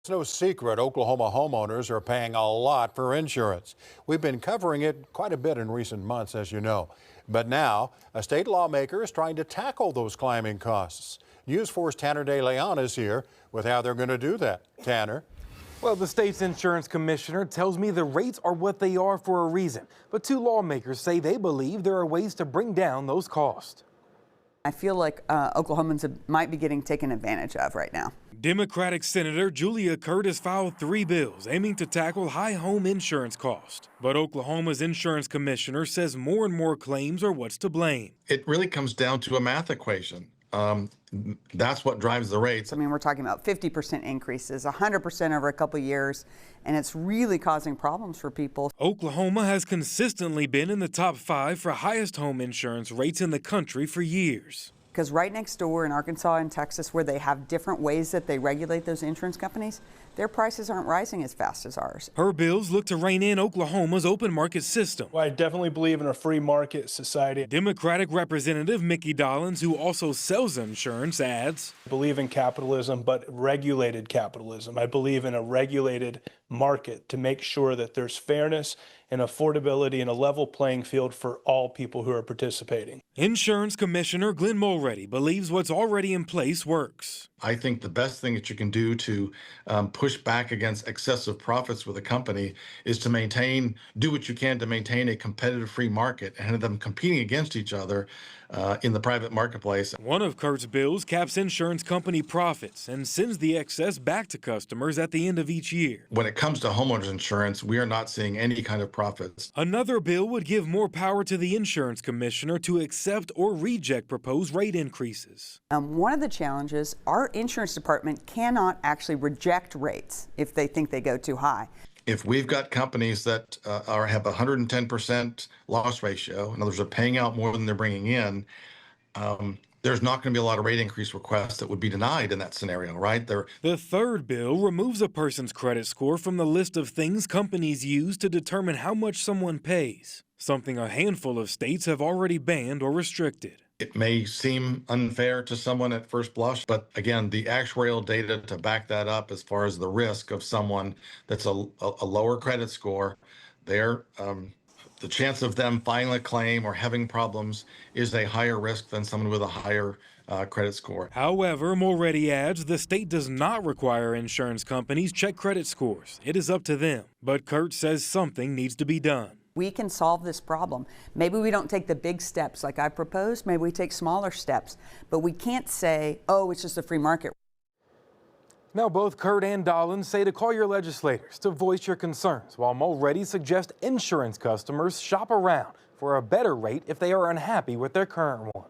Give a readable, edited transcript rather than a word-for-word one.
It's no secret Oklahoma homeowners are paying a lot for insurance. We've been covering it quite a bit in recent months, as you know. But now, a state lawmaker is trying to tackle those climbing costs. News 4's Tanner De Leon is here with how they're going to do that. Tanner? Well, the state's insurance commissioner tells me the rates are what they are for a reason. But two lawmakers say they believe there are ways to bring down those costs. I feel like Oklahomans might be getting taken advantage of right now. Democratic Senator Julia Curt has filed 3 bills aiming to tackle high home insurance costs. But Oklahoma's insurance commissioner says more and more claims are what's to blame. It really comes down to a math equation. That's what drives the rates. I mean, we're talking about 50% increases, 100% over a couple of years, and it's really causing problems for people. Oklahoma has consistently been in the top 5 for highest home insurance rates in the country for years. Because right next door in Arkansas and Texas, where they have different ways that they regulate those insurance companies, their prices aren't rising as fast as ours. Her bills look to rein in Oklahoma's open market system. Well, I definitely believe in a free market society. Democratic Representative Mickey Dollins, who also sells insurance, adds, I believe in capitalism, but regulated capitalism. I believe in a regulated market to make sure that there's fairness and affordability and a level playing field for all people who are participating. Insurance Commissioner Glenn Mulready believes what's already in place works. I think the best thing that you can do to push back against excessive profits with a company is to do what you can to maintain a competitive free market and have them competing against each other in the private marketplace. One of Curt's bills caps insurance company profits and sends the excess back to customers at the end of each year. When it comes to homeowners insurance, we are not seeing any kind of profits. Another bill would give more power to the insurance commissioner to accept or reject proposed rate increases. One of the challenges, our insurance department cannot actually reject rates if they think they go too high. If we've got companies that have a 110% loss ratio, in other words, are paying out more than they're bringing in, there's not going to be a lot of rate increase requests that would be denied in that scenario, right? The third bill removes a person's credit score from the list of things companies use to determine how much someone pays, something a handful of states have already banned or restricted. It may seem unfair to someone at first blush, but again, the actuarial data to back that up as far as the risk of someone that's a lower credit score, the chance of them filing a claim or having problems is a higher risk than someone with a higher credit score. However, Mulready adds the state does not require insurance companies check credit scores. It is up to them. But Curt says something needs to be done. We can solve this problem. Maybe we don't take the big steps like I proposed. Maybe we take smaller steps. But we can't say, oh, it's just a free market. Now, both Curt and Dollins say to call your legislators to voice your concerns, while Mulready suggests insurance customers shop around for a better rate if they are unhappy with their current one.